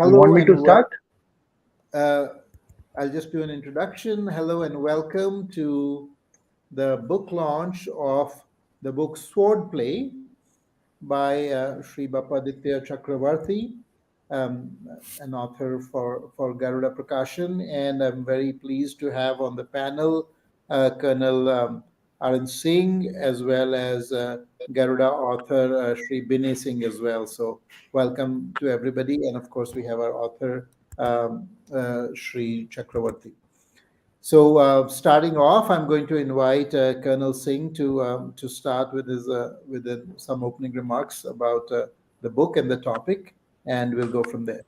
You want Hello me to and start? uh, I'll just do an introduction. Hello and welcome to the book launch of the book Swordplay by Sri Bappaditya Chakravarty, um, an author for Garuda Prakashan. And I'm very pleased to have on the panel Colonel Arun Singh as well as Garuda author Sri Binay Singh as well. So welcome to everybody. And of course, we have our author Sri Chakravarty. So, starting off, I'm going to invite Colonel Singh to start with his some opening remarks about the book and the topic, and we'll go from there.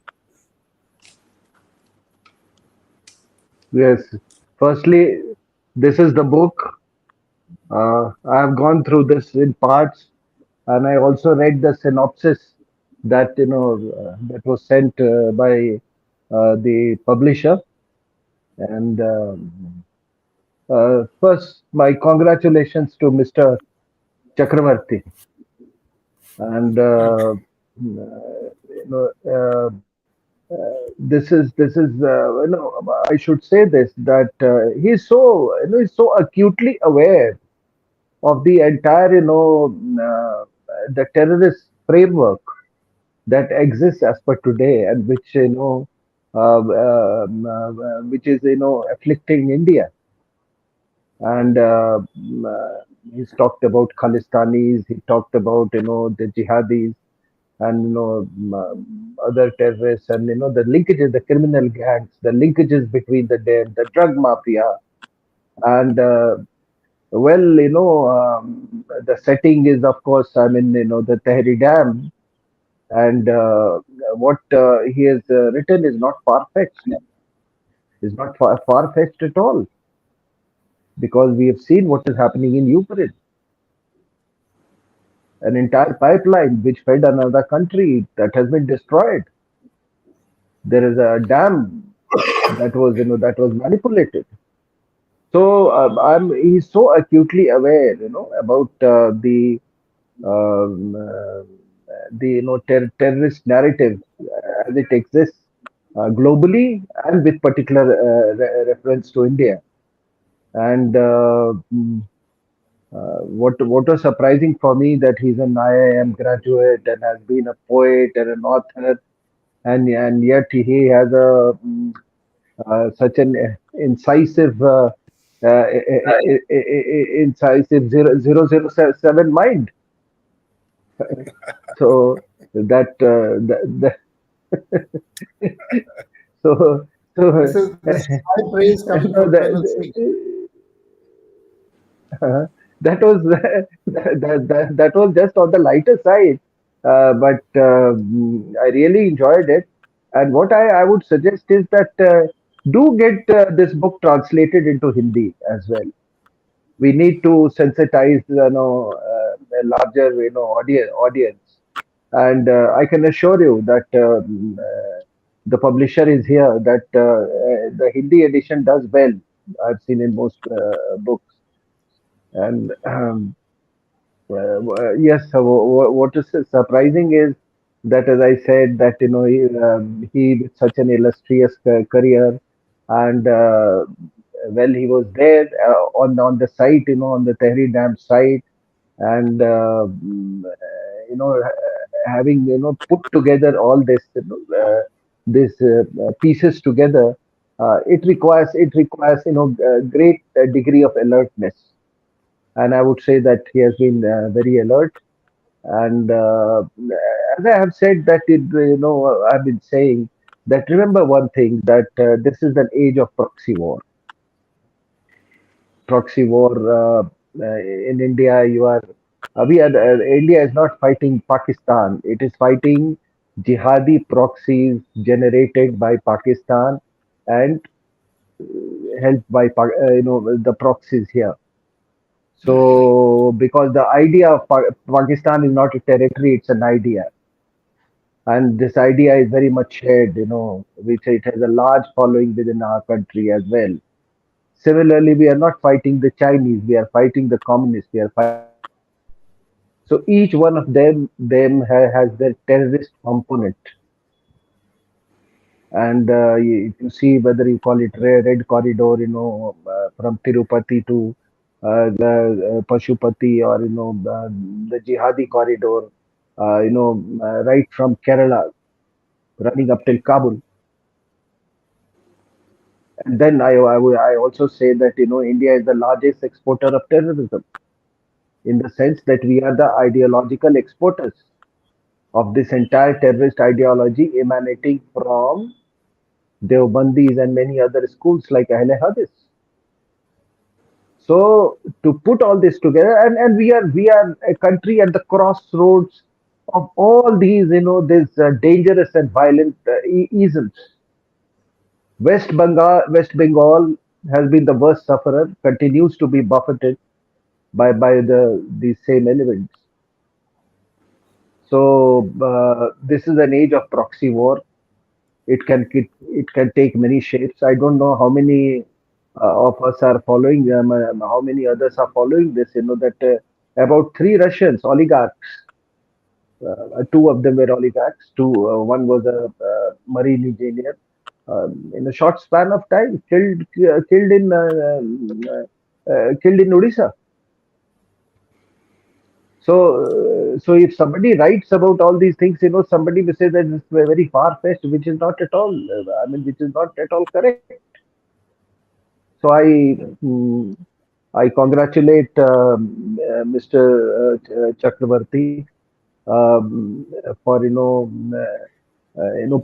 Yes. Firstly, this is the book. I have gone through this in parts, and I also read the synopsis that that was sent by the publisher. And first, my congratulations to Mr. Chakravarty. And I should say this that he's so he's so acutely aware of the entire the terrorist framework that exists as per today, and which which is afflicting India. And he's talked about Khalistanis, he talked about the jihadis, and other terrorists, and the linkages, the criminal gangs, the linkages between them, the drug mafia. And well, the setting is, of course, I mean, the Tehri Dam. And what he has written is not far-fetched. Is not far-fetched at all, because we have seen what is happening in Ukraine. An entire pipeline which fed another country that has been destroyed. There is a dam that was manipulated. So he's so acutely aware, about um, uh, the terrorist narrative as it exists globally, and with particular reference to India. And what was surprising for me, that he's an IIM graduate and has been a poet and an author, and yet he has a such an incisive incisive 007 mind. So so so This is high praise coming no, from Colonel Singh. that was that was just on the lighter side, but I really enjoyed it. And what I would suggest is that do get this book translated into Hindi as well. We need to sensitize, a larger, audience. And I can assure you that the publisher is here. That the Hindi edition does well. I've seen in most books. And yes, so what is surprising is that, as I said, that he with such an illustrious career, and well, he was there on the site, on the Tehri Dam site, and having put together all this, these pieces together. It requires a great degree of alertness, and I would say that he has been very alert. And as I have said, that I've been saying that, remember one thing, that this is an age of proxy war. Proxy war in India. India is not fighting Pakistan. It is fighting jihadi proxies generated by Pakistan, and helped by the proxies here. So, because the idea of Pakistan is not a territory, it's an idea. And this idea is very much shared, which it has a large following within our country as well. Similarly, we are not fighting the Chinese, we are fighting the communists, we are fighting. So each one of them has their terrorist component. And if you see whether you call it red corridor, from Tirupati to the Pashupati, or the jihadi corridor, right from Kerala running up till Kabul. And then I also say that India is the largest exporter of terrorism, in the sense that we are the ideological exporters of this entire terrorist ideology emanating from Deobandis and many other schools like Ahle Hadith. So to put all this together, and we are a country at the crossroads of all these, this dangerous and violent isms. West Bengal has been the worst sufferer, continues to be buffeted by these same elements. So this is an age of proxy war. It can take many shapes. I don't know how many of us are following them, how many others are following this. That about three Russians oligarchs, two of them were oligarchs. One was a marine engineer. In a short span of time, killed in Odisha. So if somebody writes about all these things, somebody will say that it's very far fetched, which is not at all. I mean, which is not at all correct. So I congratulate Mr. Chakravarty for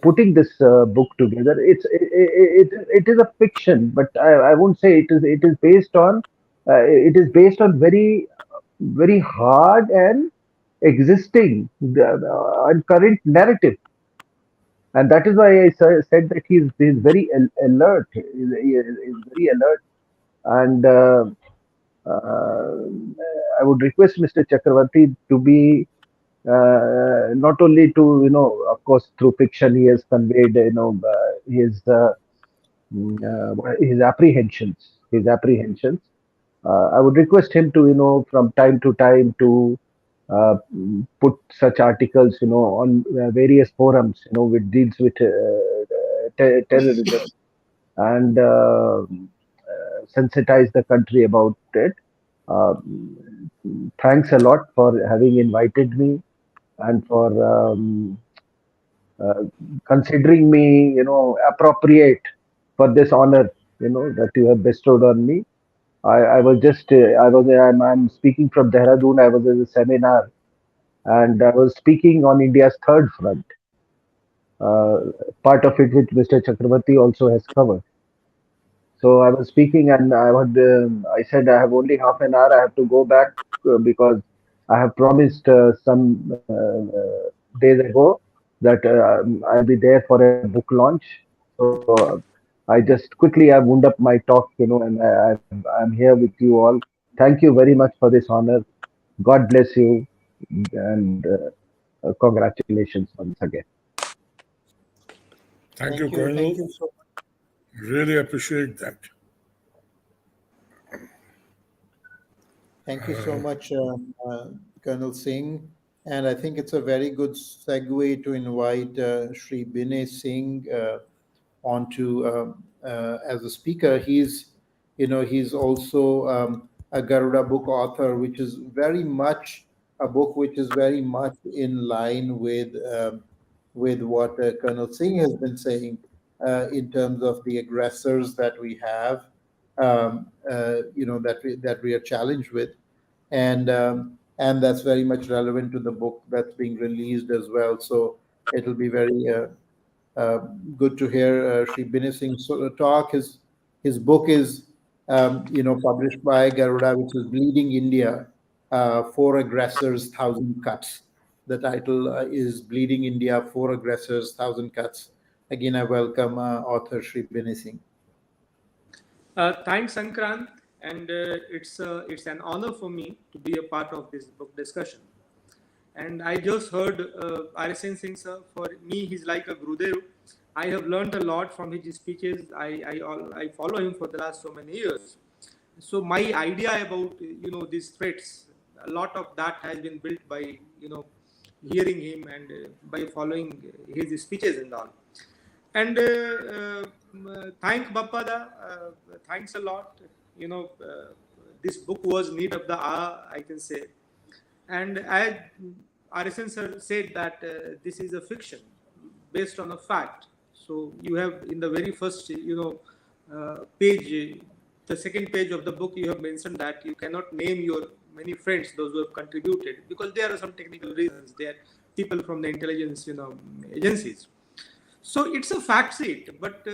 putting this book together. It is a fiction, but I won't say it is based on very hard and existing and current narrative, and that is why I said that he's very alert. He's very alert, and I would request Mr. Chakravarty to be not only to of course, through fiction he has conveyed his apprehensions. I would request him to from time to time to put such articles on various forums which deals with terrorism, and sensitize the country about it. Uh, Thanks a lot for having invited me, and for uh, considering me, appropriate for this honor, that you have bestowed on me. I was just, I'm speaking from Dehradun. I was at a seminar, and I was speaking on India's third front, uh, part of it which Mr. Chakravarty also has covered. So I was speaking, and I said I have only half an hour. I have to go back because I have promised some days ago that I'll be there for a book launch. So I just quickly I wound up my talk, and I'm here with you all. Thank you very much for this honor. God bless you, and congratulations once again. Thank you, Thank you. Thank Colonel. you so Really appreciate that. Thank you so much, Colonel Singh. And I think it's a very good segue to invite Sri Binay Singh onto as a speaker. He's also a Garuda book author, which is very much a book which is very much in line with what Colonel Singh has been saying in terms of the aggressors that we have, that we are challenged with, and that's very much relevant to the book that's being released as well. So it'll be very uh, good to hear Sri Binay Singh talk. His book is published by Garuda, which is Bleeding India: Four Aggressors, Thousand Cuts. The title is Bleeding India: Four Aggressors, Thousand Cuts. Again, I welcome author Sri Binay Singh. Thanks, Sankrant, and it's an honor for me to be a part of this book discussion. And I just heard RSN Singh sir. For me, he's like a Gurudev. I have learned a lot from his speeches. I follow him for the last so many years. So my idea about these threats, a lot of that has been built by hearing him and by following his speeches and all. And thank Bappada, thanks a lot. This book was need of the hour, I can say. And as RSN sir said that this is a fiction based on a fact. So you have in the very first, page, the second page of the book, you have mentioned that you cannot name your many friends, those who have contributed, because there are some technical reasons. They are people from the intelligence, agencies. So it's a fact sheet, but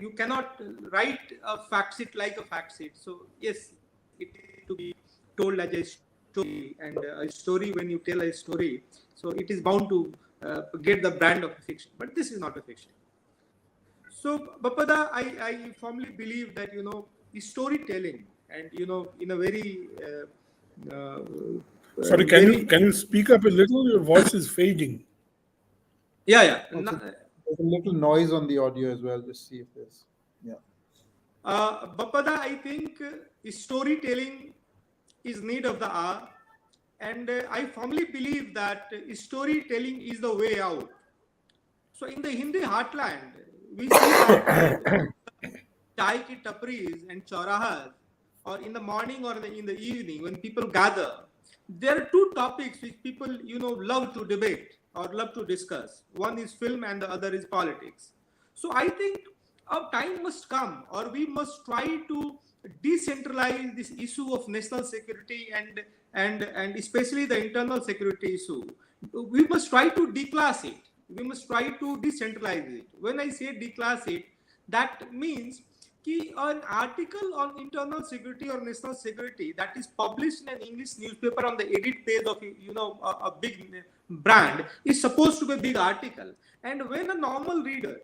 you cannot write a fact sheet like a fact sheet. So yes, it is to be told as a story, and a story, when you tell a story, so it is bound to get the brand of fiction. But this is not a fiction. So Bappada, I firmly believe that storytelling, and in a very Sorry, can you speak up a little? Your voice is fading. yeah. There's a little noise on the audio as well. Just see if there's. Yeah. Bappada, I think storytelling is need of the hour, and I firmly believe that storytelling is the way out. So in the Hindi heartland, we see that chai ki tapris and chaurahas, or in the morning or in the evening when people gather, there are two topics which people love to debate or love to discuss. One is film and the other is politics. So I think a time must come, or we must try to decentralize this issue of national security and especially the internal security issue. We must try to declass it. We must try to decentralize it. When I say declass it, that means an article on internal security or national security that is published in an English newspaper on the edit page of a big brand is supposed to be a big article. And when a normal reader,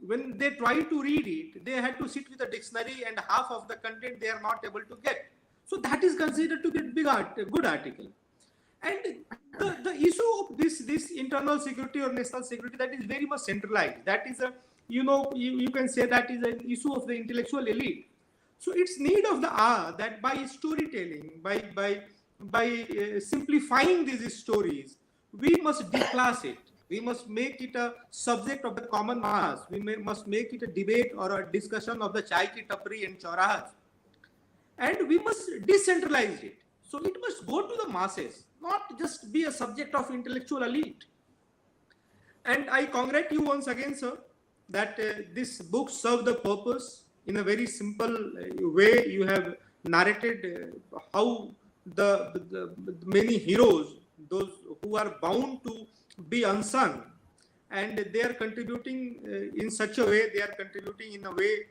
when they try to read it, they had to sit with a dictionary, and half of the content they are not able to get. So that is considered to be a good article. And the issue of this internal security or national security, that is very much centralized. That is a you can say that is an issue of the intellectual elite. So it's need of the hour that by storytelling, by simplifying these stories, we must declass it. We must make it a subject of the common mass. We must make it a debate or a discussion of the chai ki tapri and chaurahas. And we must decentralize it. So it must go to the masses, not just be a subject of intellectual elite. And I congratulate you once again, sir, that this book served the purpose in a very simple way. You have narrated how the many heroes, those who are bound to be unsung, and they are contributing in such a way, they are contributing in a way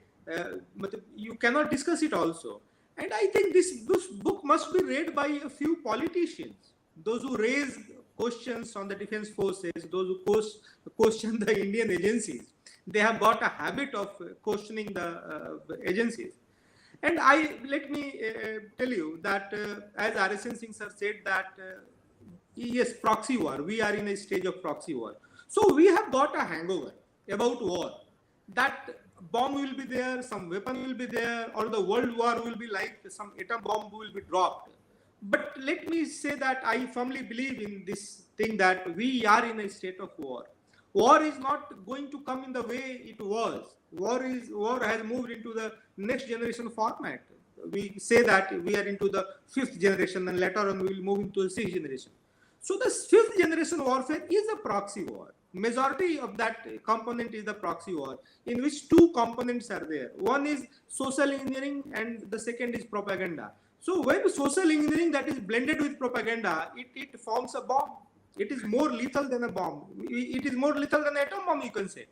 you cannot discuss it also. And I think this book must be read by a few politicians, those who raise questions on the defense forces, those who question the Indian agencies. They have got a habit of questioning the agencies. And let me tell you that as RSN Singh sir said that yes, proxy war, we are in a stage of proxy war. So we have got a hangover about war, that bomb will be there, some weapon will be there, or the world war will be like some atom bomb will be dropped. But let me say that I firmly believe in this thing, that we are in a state of war. War is not going to come in the way it was. War has moved into the next generation format. We say that we are into the 5th generation, and later on we will move into the 6th generation. So the 5th generation warfare is a proxy war. Majority of that component is the proxy war, in which two components are there. One is social engineering and the second is propaganda. So when social engineering that is blended with propaganda, it forms a bomb. It is more lethal than a bomb. It is more lethal than an atom bomb, you can say.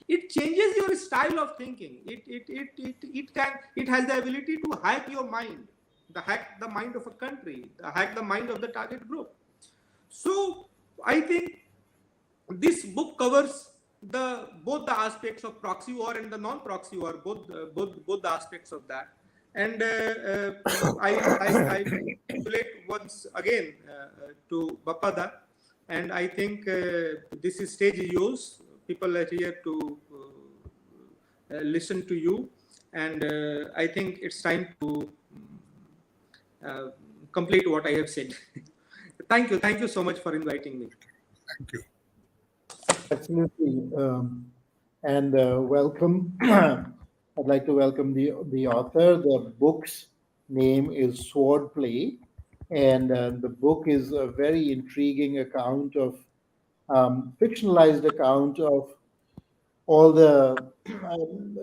It changes your style of thinking. It has the ability to hack your mind, hack the mind of a country, hack the mind of the target group. So I think this book covers both the aspects of proxy war and the non-proxy war, both the aspects of that. And I congratulate once again to Bappada, and I think this stage is yours. People are here to listen to you, and I think it's time to complete what I have said. Thank you so much for inviting me. Thank you. Absolutely. and welcome. I'd like to welcome the author. The book's name is Swordplay, and the book is a very intriguing account of fictionalized account of all the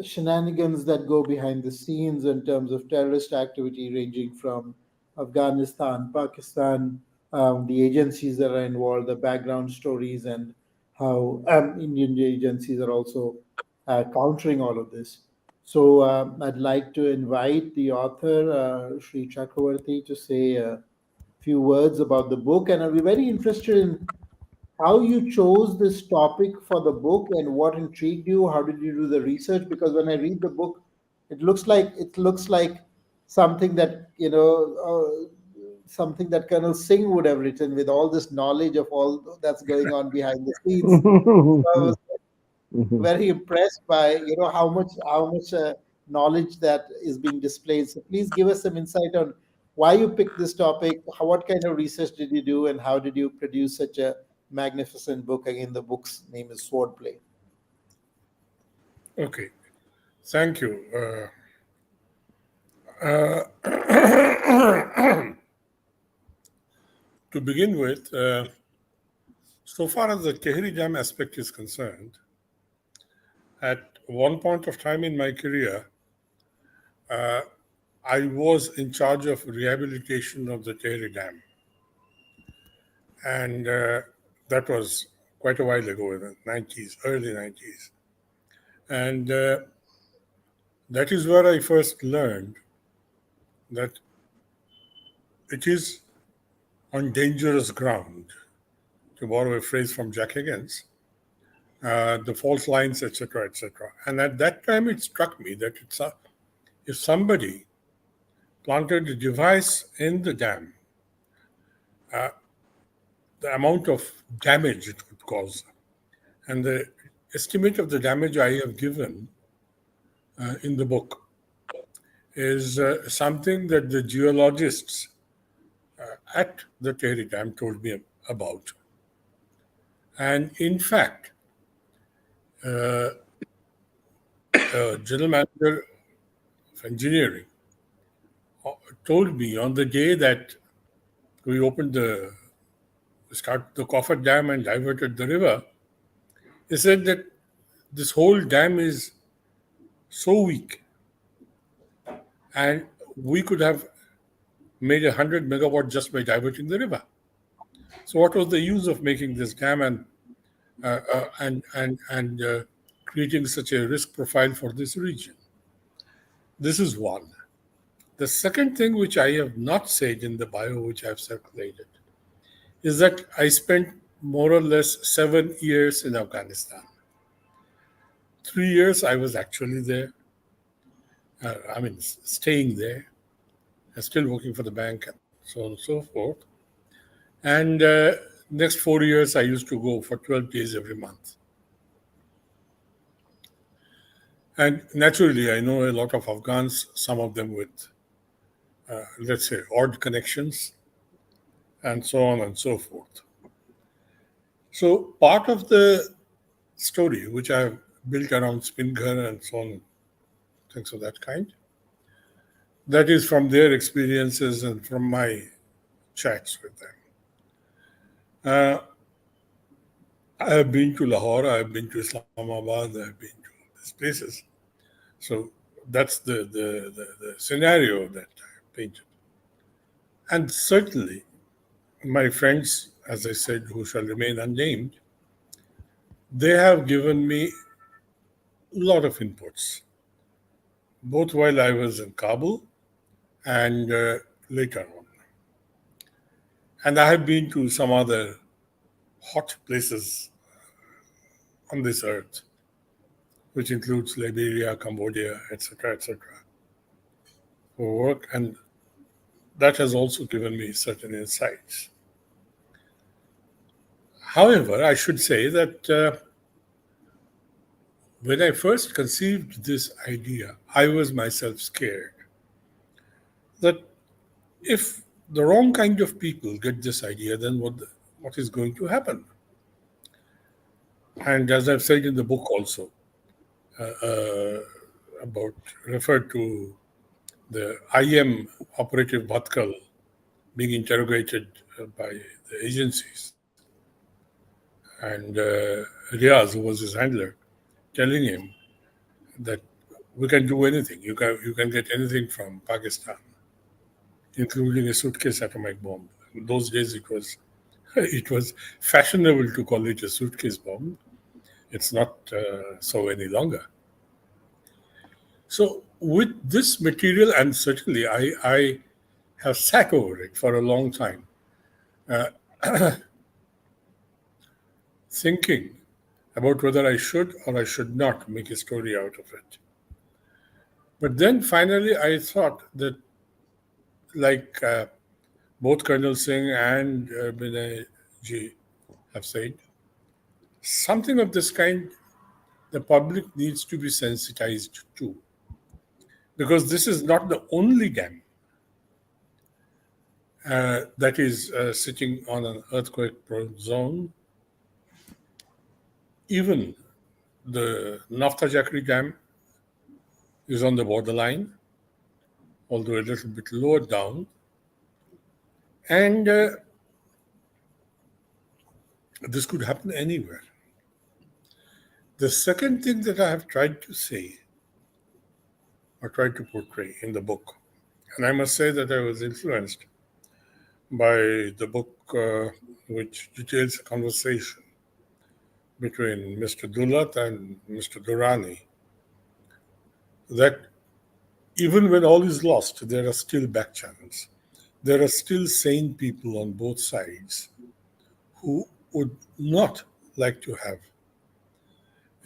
shenanigans that go behind the scenes in terms of terrorist activity, ranging from Afghanistan, Pakistan, the agencies that are involved, the background stories, and how Indian agencies are also countering all of this. So I'd like to invite the author, Sri Chakravarty, to say a few words about the book, and I'll be very interested in how you chose this topic for the book and what intrigued you. How did you do the research? Because when I read the book, it looks like something that something that Colonel Singh would have written, with all this knowledge of all that's going on behind the scenes. So I was very impressed by how much knowledge that is being displayed. So please give us some insight on why you picked this topic, what kind of research did you do, and how did you produce such a magnificent book? Again, the book's name is Swordplay. Okay, thank you. To begin with, so far as the Tehri Dam aspect is concerned, at one point of time in my career, I was in charge of rehabilitation of the Tehri Dam. And that was quite a while ago, in the 90s, early 90s. And that is where I first learned that it is on dangerous ground, to borrow a phrase from Jack Higgins, the fault lines, etc., etc. And at that time, it struck me that if somebody planted a device in the dam, the amount of damage it could cause, and the estimate of the damage I have given in the book is something that the geologists at the Tehri Dam told me about. And in fact, General Manager of Engineering told me on the day that we opened the Coffer Dam and diverted the river, he said that this whole dam is so weak, and we could have made 100 megawatt just by diverting the river. So what was the use of making this dam and creating such a risk profile for this region? This is one. The second thing, which I have not said in the bio, which I have circulated, is that I spent more or less 7 years in Afghanistan. 3 years I was actually there. Staying there. I'm still working for the bank and so on and so forth. And next 4 years, I used to go for 12 days every month. And naturally, I know a lot of Afghans, some of them with, let's say, odd connections, and so on and so forth. So part of the story, which I have built around Spinghar and so on, things of that kind, that is from their experiences and from my chats with them. I have been to Lahore, I have been to Islamabad, I have been to these places. So that's the scenario that I painted. And certainly, my friends, as I said, who shall remain unnamed, they have given me a lot of inputs, both while I was in Kabul and later on. And I have been to some other hot places on this earth, which includes Liberia, Cambodia, etc., for work, and that has also given me certain insights. However, I should say that when I first conceived this idea, I was myself scared that if the wrong kind of people get this idea, then what is going to happen? And as I've said in the book also, about referred to the IM operative Bhatkal being interrogated by the agencies, and Riaz, who was his handler, telling him that we can do anything. You can get anything from Pakistan, including a suitcase atomic bomb. In those days, it was fashionable to call it a suitcase bomb. It's not so any longer. So with this material, and certainly I have sat over it for a long time, thinking about whether I should or I should not make a story out of it. But then finally I thought that, like both Colonel Singh and Binay ji have said, something of this kind the public needs to be sensitized to. Because this is not the only dam that is sitting on an earthquake-prone zone. Even the Nafta Jakri Dam is on the borderline, although a little bit lower down. And this could happen anywhere. The second thing that I have tried to say or tried to portray in the book, and I must say that I was influenced by the book which details a conversation between Mr. Dulat and Mr. Durrani, that even when all is lost, there are still back channels. There are still sane people on both sides who would not like to have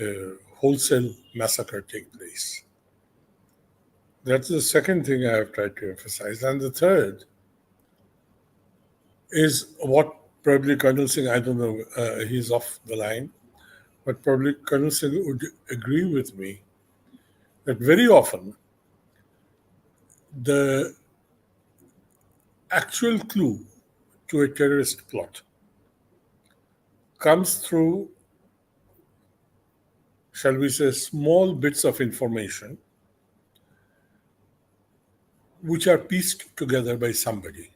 a wholesale massacre take place. That's the second thing I have tried to emphasize. And the third is what probably Colonel Singh, I don't know, he's off the line, but probably Colonel Singh would agree with me that very often the actual clue to a terrorist plot comes through, shall we say, small bits of information which are pieced together by somebody,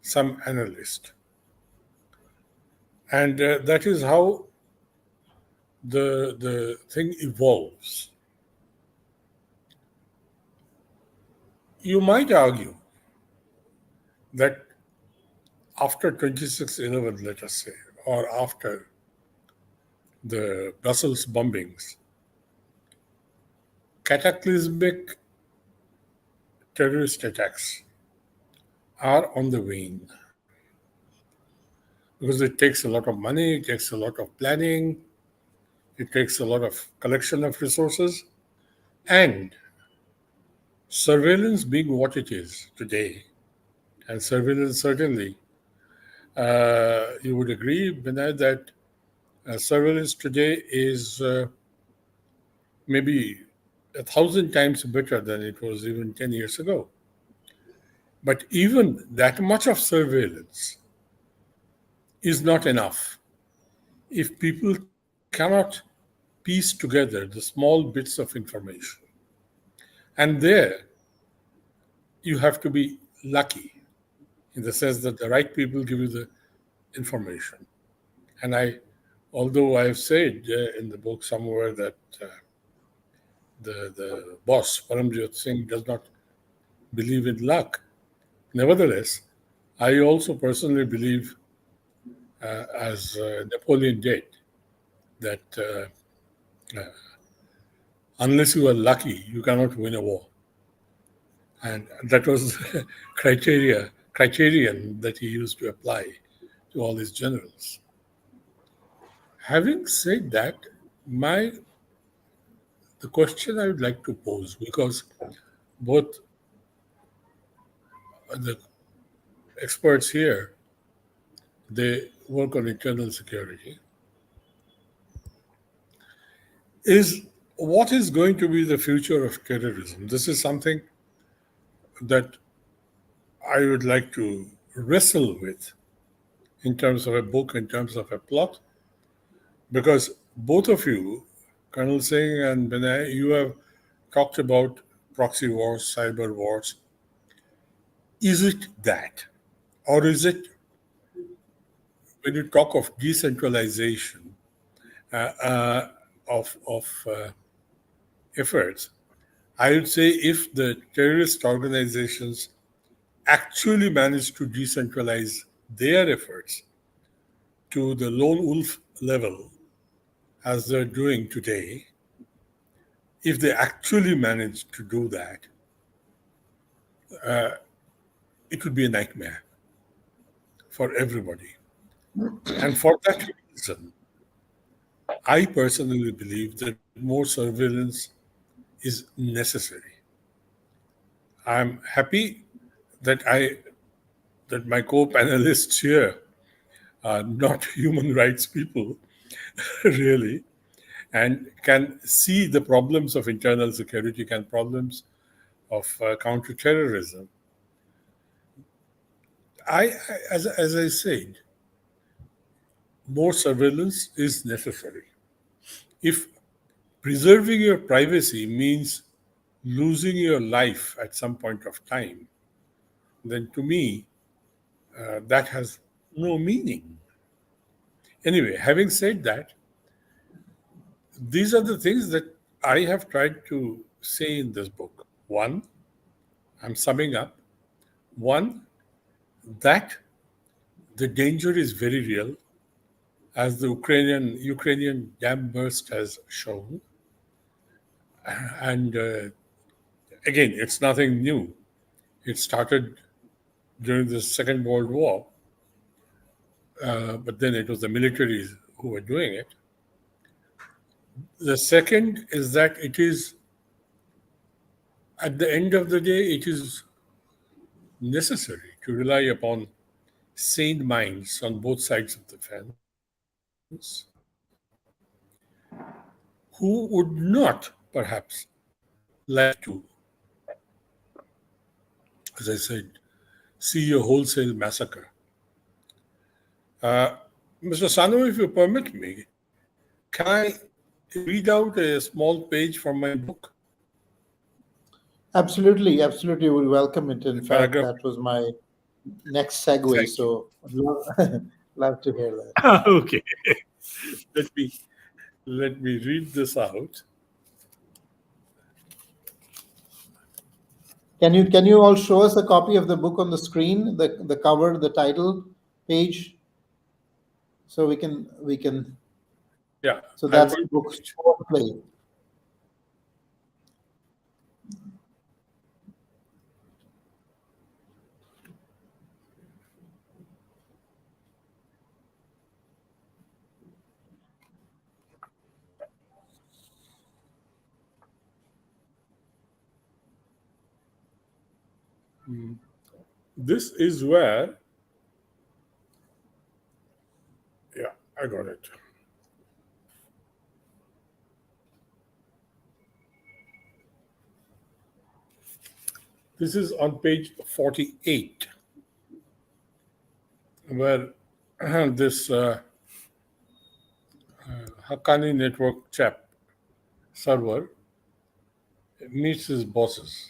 some analyst. And that is how the thing evolves. You might argue that after 26/11, let us say, or after the Brussels bombings, cataclysmic terrorist attacks are on the wane. Because it takes a lot of money, it takes a lot of planning, it takes a lot of collection of resources, and surveillance being what it is today, and surveillance certainly, you would agree, Binay, that surveillance today is maybe 1,000 times better than it was even 10 years ago. But even that much of surveillance is not enough if people cannot piece together the small bits of information. And there, you have to be lucky in the sense that the right people give you the information. And although I have said in the book somewhere that the boss, Paramjyot Singh, does not believe in luck, nevertheless, I also personally believe, as Napoleon did, that unless you are lucky, you cannot win a war. And that was the criterion that he used to apply to all his generals. Having said that, the question I would like to pose, because both the experts here, they work on internal security, is what is going to be the future of terrorism? This is something that I would like to wrestle with in terms of a book, in terms of a plot, because both of you Colonel Singh and Binay, you have talked about proxy wars, cyber wars. Is it that? Or is it, when you talk of decentralization of efforts, I would say if the terrorist organizations actually manage to decentralize their efforts to the lone wolf level, as they're doing today, if they actually manage to do that, it would be a nightmare for everybody. And for that reason, I personally believe that more surveillance is necessary. I'm happy that my co-panelists here are not human rights people, really, and can see the problems of internal security and problems of counterterrorism. As I said, more surveillance is necessary. If preserving your privacy means losing your life at some point of time, then to me, that has no meaning. Anyway, having said that, these are the things that I have tried to say in this book. One, I'm summing up. One, that the danger is very real, as the Ukrainian dam burst has shown. And again, it's nothing new. It started during the Second World War, but then it was the militaries who were doing it. The second is that it is, at the end of the day, it is necessary to rely upon sane minds on both sides of the fence who would not, perhaps, like to, as I said, see a wholesale massacre. Mr. Sanu, if you permit me, can I read out a small page from my book? Absolutely, absolutely. We welcome it. In fact, Paragraph. that was my next segue. Thank So I'd love to hear that. Okay. Let me read this out. Can you all show us a copy of the book on the screen, the cover, the title page, so we can. Yeah. So that's the book, Swordplay. This is where, yeah, I got it. This is on page 48, where this Haqqani network chap, server, meets his bosses.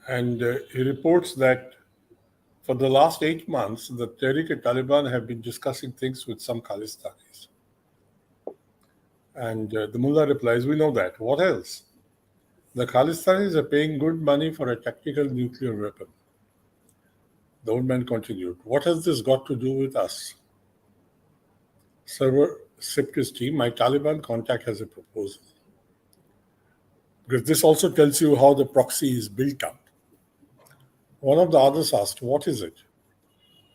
And he reports that for the last 8 months, the Tehrik-e-Taliban have been discussing things with some Khalistanis. And the mullah replies, we know that. What else? The Khalistanis are paying good money for a tactical nuclear weapon. The old man continued, what has this got to do with us? Server sipped his tea. My Taliban contact has a proposal. Because this also tells you how the proxy is built up. One of the others asked, what is it?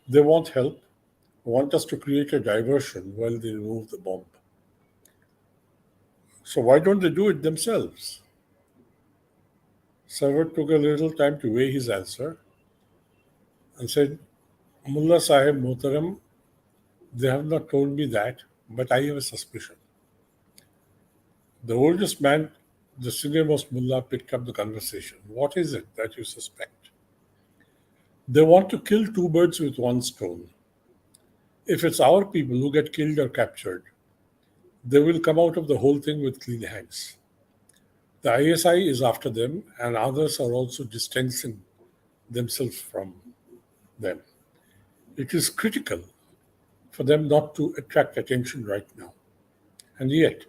They want help, want us to create a diversion while they remove the bomb. So why don't they do it themselves? Server took a little time to weigh his answer and said, Mullah Sahib Mohtaram, they have not told me that, but I have a suspicion. The oldest man, the senior-most mullah, picked up the conversation. What is it that you suspect? They want to kill 2 birds with 1 stone. If it's our people who get killed or captured, they will come out of the whole thing with clean hands. The ISI is after them, and others are also distancing themselves from them. It is critical for them not to attract attention right now. And yet,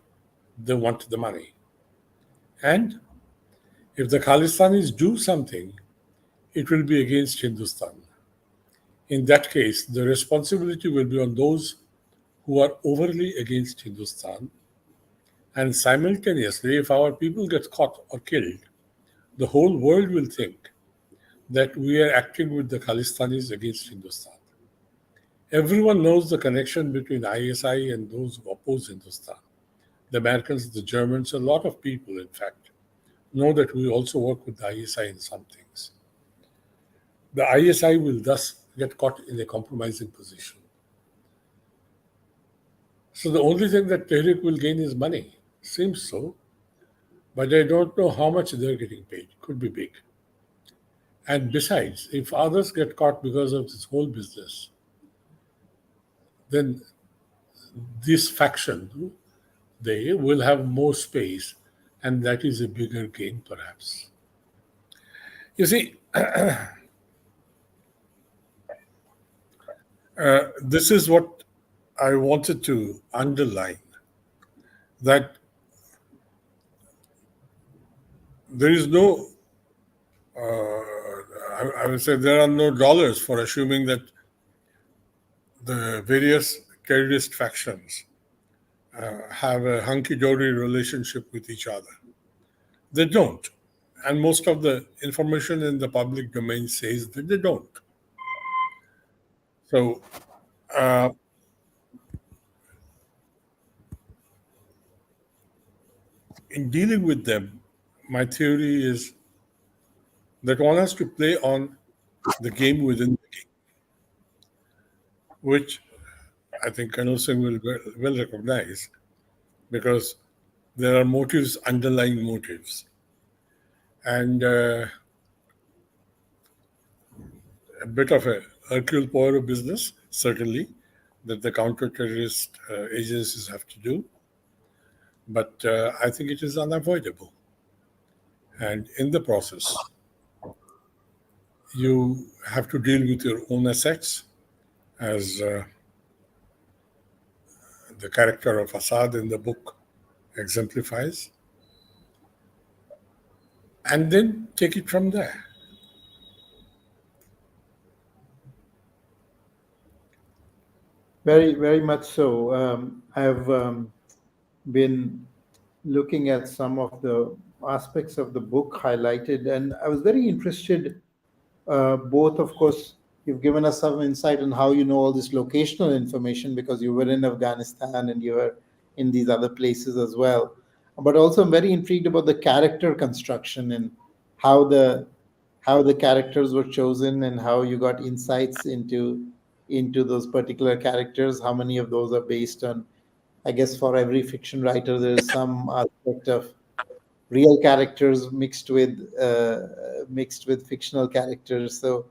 they want the money. And if the Khalistanis do something, it will be against Hindustan. In that case, the responsibility will be on those who are overly against Hindustan. And simultaneously, if our people get caught or killed, the whole world will think that we are acting with the Khalistanis against Hindustan. Everyone knows the connection between ISI and those who oppose Hindustan. The Americans, the Germans, a lot of people, in fact, know that we also work with the ISI in some things. The ISI will thus get caught in a compromising position. So the only thing that Tehrik will gain is money. Seems so. But I don't know how much they're getting paid. Could be big. And besides, if others get caught because of this whole business, then this faction, they will have more space, and that is a bigger gain, perhaps. You see, this is what I wanted to underline, that there is no, I would say there are no dollars for assuming that the various terrorist factions have a hunky-dory relationship with each other. They don't. And most of the information in the public domain says that they don't. So, in dealing with them, my theory is that one has to play on the game within the game, which I think Colonel Singh will recognize, because there are motives, underlying motives. And a bit of a Hercule Poirot business, certainly, that the counter-terrorist agencies have to do. But I think it is unavoidable. And in the process, you have to deal with your own assets, as the character of Assad in the book exemplifies, and then take it from there. Very, very much so. I've been looking at some of the aspects of the book highlighted, and I was very interested. Both, of course, you've given us some insight on how you know all this locational information because you were in Afghanistan and you were in these other places as well. But also, I'm very intrigued about the character construction and how the characters were chosen and how you got insights into those particular characters. How many of those are based on? I guess for every fiction writer, there is some aspect of real characters mixed with fictional characters. So,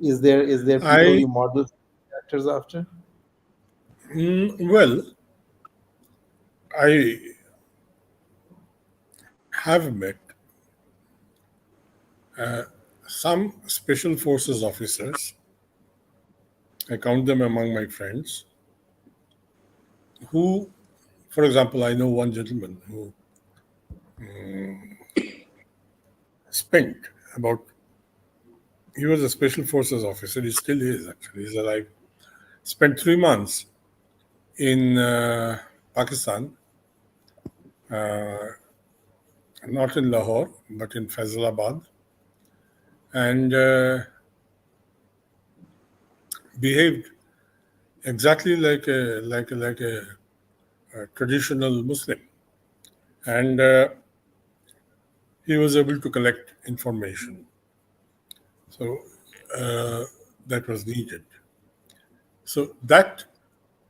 is there people I you model characters after? Well, I have met some special forces officers. I count them among my friends who, for example, I know one gentleman who spent about, he was a special forces officer, he still is actually, he's alive, spent 3 months in Pakistan, not in Lahore, but in Faisalabad, and behaved exactly like a traditional Muslim, and he was able to collect information. So that was needed. So that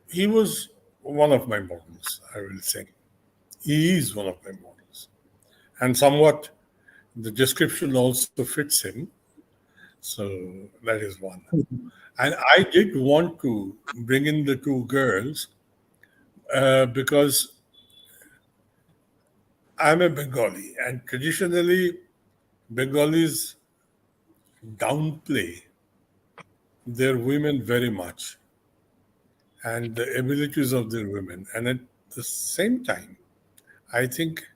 he was one of my models, I will say. He is one of my models, and somewhat the description also fits him. So that is one. And I did want to bring in the two girls because I'm a Bengali, and traditionally Bengalis downplay their women very much and the abilities of their women. And at the same time, I think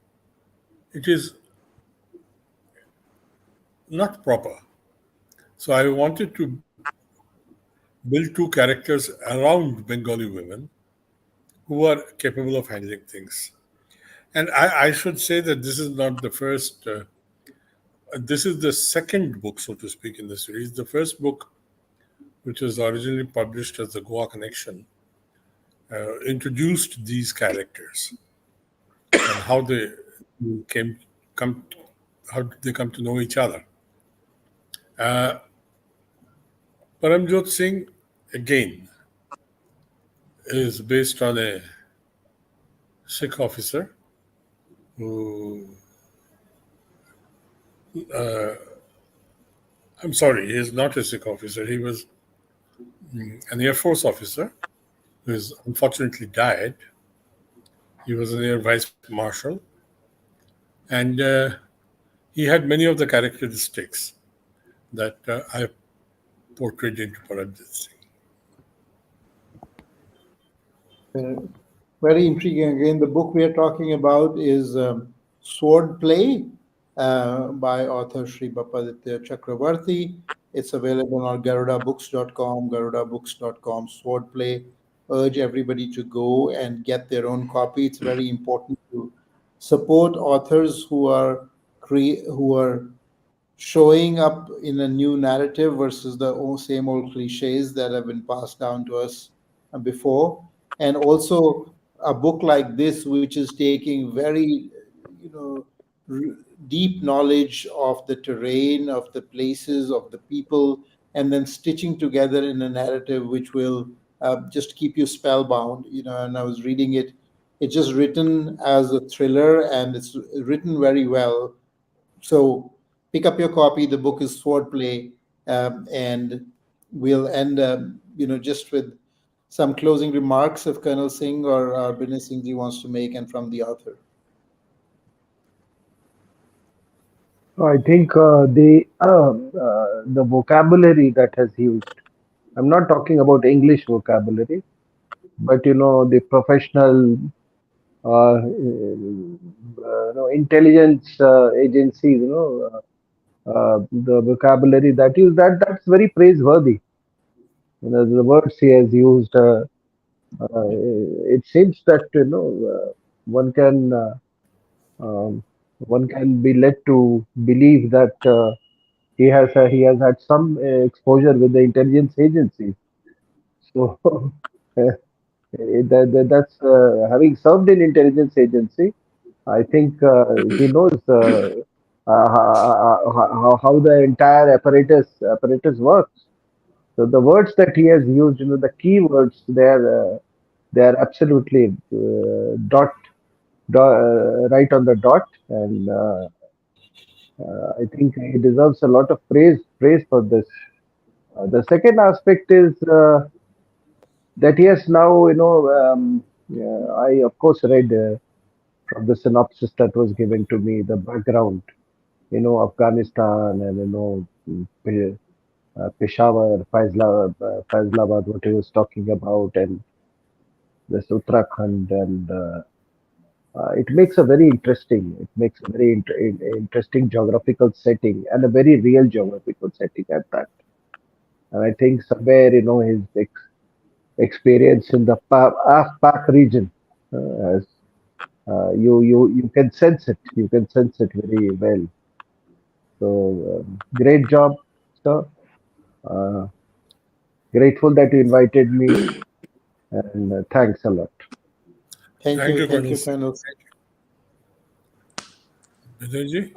it is not proper. So I wanted to build two characters around Bengali women who are capable of handling things. And I should say that this is not the first, this is the second book, so to speak, in the series. The first book, which was originally published as the Goa Connection, introduced these characters and how they came come how did they come to know each other. Paramjyot Singh again is based on a Sikh officer who I'm sorry, he is not a Sikh officer. He was an Air Force officer who has unfortunately died. He was an Air Vice Marshal, and he had many of the characteristics that I portrayed into Paramjyot Singh. Very intriguing. Again, the book we are talking about is Swordplay by author Sri Bappaditya Chakravarty. It's available on garudabooks.com, Swordplay. Urge everybody to go and get their own copy. It's very important to support authors who are showing up in a new narrative versus the same old cliches that have been passed down to us before. And also a book like this, which is taking very, deep knowledge of the terrain, of the places, of the people, and then stitching together in a narrative which will just keep you spellbound. And I was reading it. It's just written as a thriller, and it's written very well. So pick up your copy. The book is Swordplay, and we'll end, just with some closing remarks if Colonel Singh or Binay Singh ji wants to make, and from the author. I think the vocabulary that has used. I'm not talking about English vocabulary, but the professional, intelligence agencies. The vocabulary that's very praiseworthy. The words he has used. It seems that one can. One can be led to believe that he has had some exposure with the intelligence agency. So that's having served in intelligence agency. I think he knows how the entire apparatus works. So the words that he has used, the key words, they are absolutely right on the dot, and I think he deserves a lot of praise for this. The second aspect is that he has now, I of course read from the synopsis that was given to me the background, Afghanistan, and Peshawar, Faisalabad, what he was talking about, and this Uttarakhand, and it makes a very interesting geographical setting, and a very real geographical setting at that. And I think somewhere, his experience in the Pak region, as you can sense it. You can sense it very well. So great job, sir. Grateful that you invited me, and thanks a lot. Thank you, Colonel. Binay?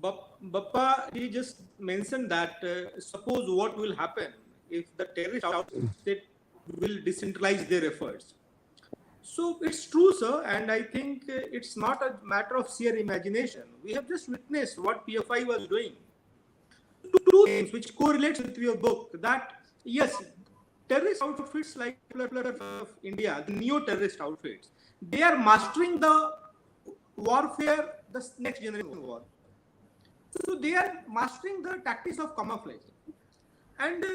Bappa, he just mentioned that suppose what will happen if the terrorist state will decentralize their efforts. So it's true, sir, and I think it's not a matter of sheer imagination. We have just witnessed what PFI was doing. Two things which correlates with your book, that yes, terrorists terrorist outfits like of India, the neo-terrorist outfits, they are mastering the warfare, the next generation war. So they are mastering the tactics of camouflage. And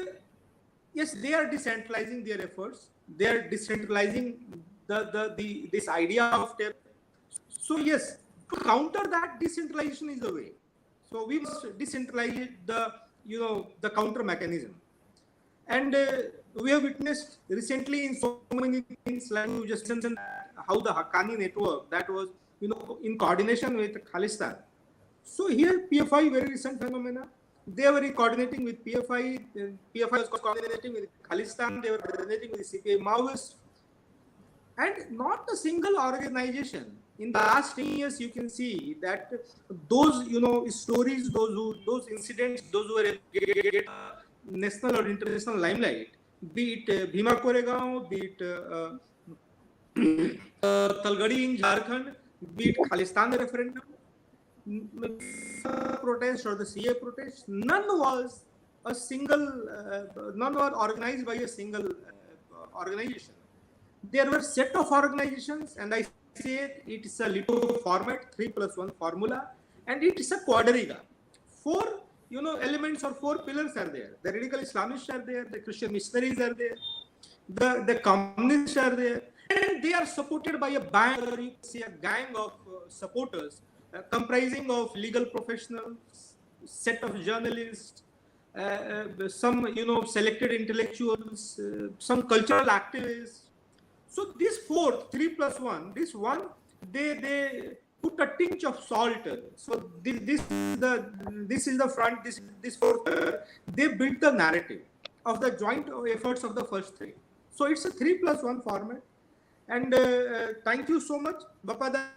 yes, they are decentralizing their efforts. They are decentralizing this idea of terror. So yes, to counter that, decentralization is the way. So we must decentralize the counter mechanism. And we have witnessed recently in so many things, like you just mentioned, how the Haqqani network that was in coordination with Khalistan. So here PFI, very recent phenomena. They were coordinating with PFI. PFI was coordinating with Khalistan. They were coordinating with CPI Maoists. And not a single organization. In the last 10 years, you can see that those stories, those incidents, those who were get national or international limelight, be it Bhima Koregaon, be it Talgadi in Jharkhand, be it Khalistan referendum, protest or the CA protest, none were organized by a single organization. There were set of organizations, and I say it is a little format, 3+1 formula, and it is a quadriga. Four elements or four pillars are there. The radical Islamists are there, the Christian missionaries are there, the communists are there, and they are supported by a band, or you can say a gang of supporters comprising of legal professionals, set of journalists, some selected intellectuals, some cultural activists. So this fourth, 3+1, this one, they put a tinge of salt. So this is the front. This fourth, they built the narrative of the joint efforts of the first three. So it's a 3+1 format. And thank you so much, Bappaditya.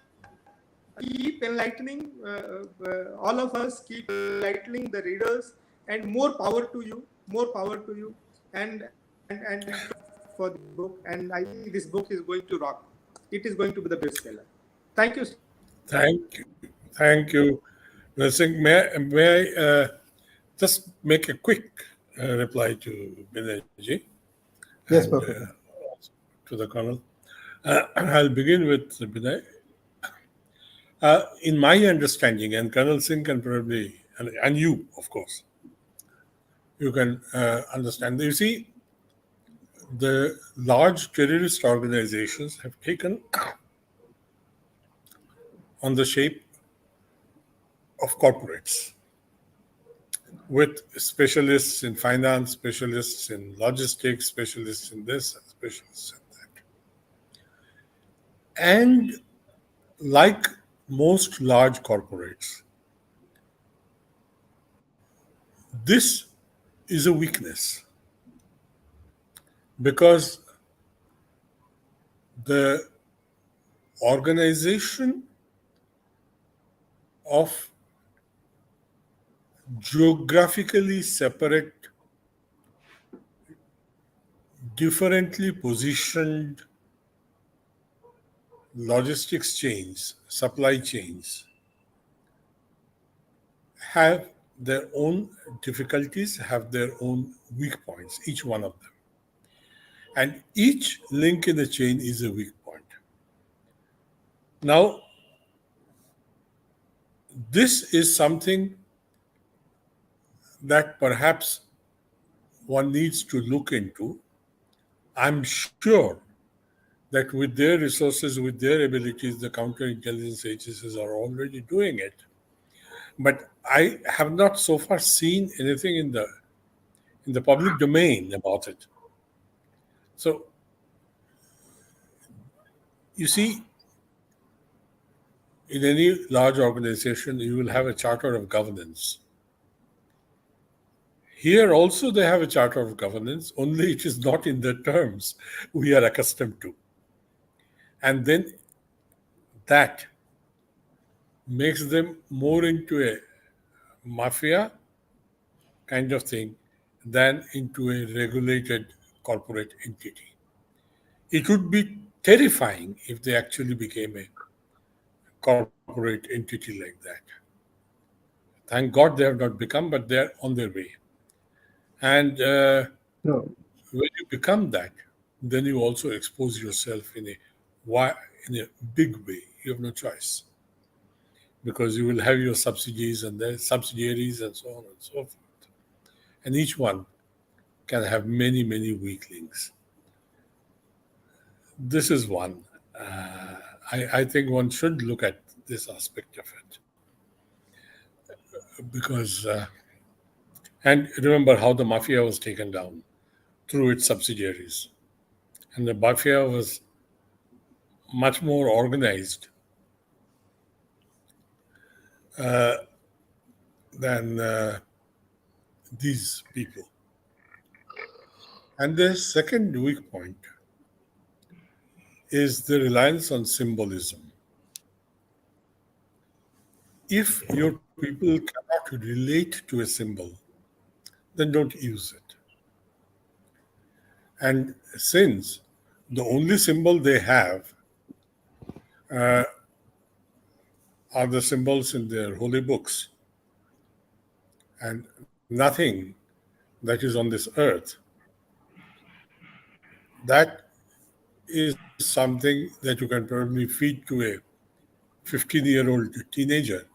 Keep enlightening all of us. Keep enlightening the readers, and more power to you. More power to you. And for the book, and I think this book is going to rock. It is going to be the bestseller. Thank you. Thank you. Singh, may I just make a quick reply to Binayji? Yes, and, Bappaditya. To the Colonel. I'll begin with Binay. In my understanding, and Colonel Singh can probably, and you, of course, you can understand. You see, the large terrorist organizations have taken on the shape of corporates, with specialists in finance, specialists in logistics, specialists in this, and specialists in that. And like most large corporates, this is a weakness, because the organization of geographically separate, differently positioned logistics chains, supply chains, have their own difficulties, have their own weak points, each one of them. And each link in the chain is a weak point. Now, this is something that perhaps one needs to look into. I'm sure that with their resources, with their abilities, the counterintelligence agencies are already doing it. But I have not so far seen anything in the public domain about it. So, you see, in any large organization, you will have a charter of governance. Here also they have a charter of governance, only it is not in the terms we are accustomed to. And then that makes them more into a mafia kind of thing than into a regulated corporate entity. It would be terrifying if they actually became a corporate entity like that. Thank God they have not become, but they are on their way. And No, when you become that, then you also expose yourself in a big way. You have no choice because you will have your subsidies and their subsidiaries and so on and so forth. And each one can have many, many weaklings. This is one. I think one should look at this aspect of it because, and remember how the mafia was taken down through its subsidiaries. And the mafia was much more organized than these people. And the second weak point is the reliance on symbolism. If your people cannot relate to a symbol, then don't use it. And since the only symbol they have are the symbols in their holy books, and nothing that is on this earth, that is something that you can probably feed to a 15-year-old teenager.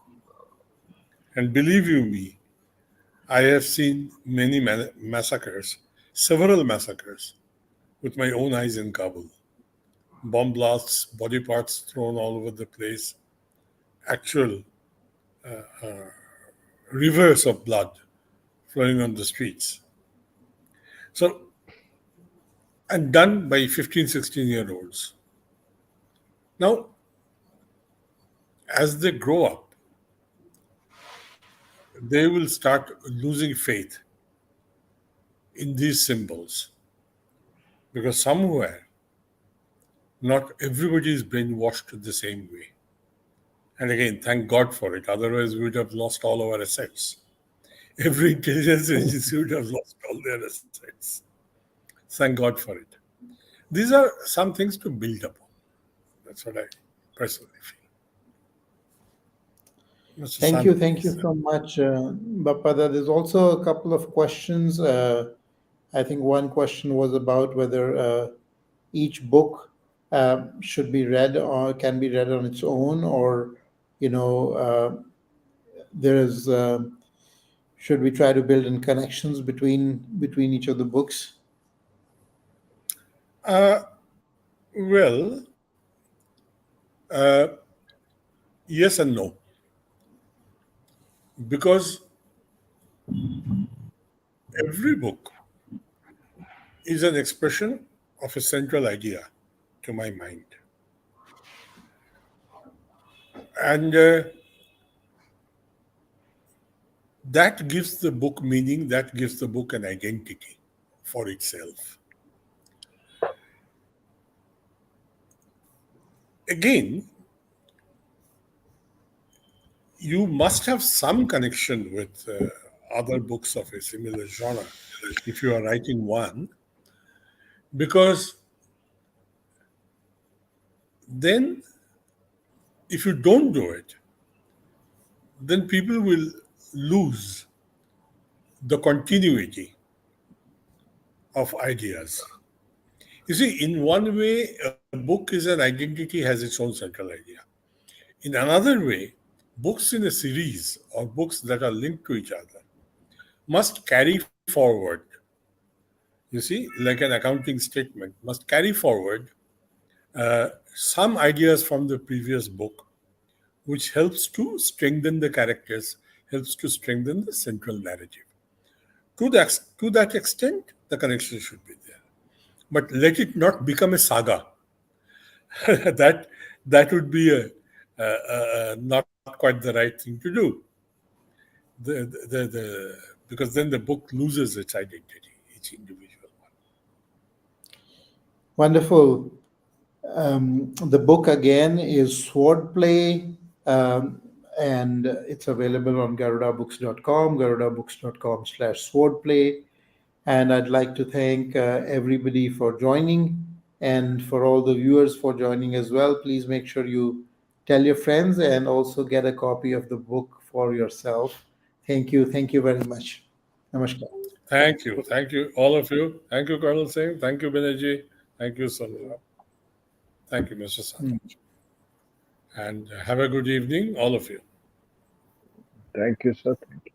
And believe you me, I have seen many massacres, several massacres, with my own eyes in Kabul. Bomb blasts, body parts thrown all over the place, actual rivers of blood flowing on the streets. So, and done by 15, 16-year-olds. Now, as they grow up, they will start losing faith in these symbols because somewhere not everybody is brainwashed the same way. And again, thank God for it. Otherwise, we would have lost all our assets. Every intelligence agency would have lost all their assets. Thank God for it. These are some things to build upon. That's what I personally feel. Mr. Thank Sand, you. Thank you please. so much, Bappada. There's also a couple of questions. I think one question was about whether each book should be read or can be read on its own, or there is should we try to build in connections between each of the books? Well, uh, yes and no. Because every book is an expression of a central idea to my mind. And that gives the book meaning, that gives the book an identity for itself. Again, you must have some connection with other books of a similar genre if you are writing one, because then if you don't do it, then people will lose the continuity of ideas. You see, in one way, a book is an identity, has its own central idea. In another way, books in a series or books that are linked to each other must carry forward, you see, like an accounting statement, must carry forward some ideas from the previous book, which helps to strengthen the characters, helps to strengthen the central narrative. To that extent, the connection should be there. But let it not become a saga. that would be not quite the right thing to do. Because then the book loses its identity, each individual one. Wonderful. The book again is Swordplay, and it's available on garudabooks.com, garudabooks.com/swordplay. And I'd like to thank everybody for joining, and for all the viewers for joining as well. Please make sure you tell your friends and also get a copy of the book for yourself. Thank you. Thank you very much. Namaskar. Thank you. Thank you, all of you. Thank you, Colonel Singh. Thank you, Banerjee. Thank you, Sunil. Thank you, Mr. Sandhu. And have a good evening, all of you. Thank you, sir. Thank you.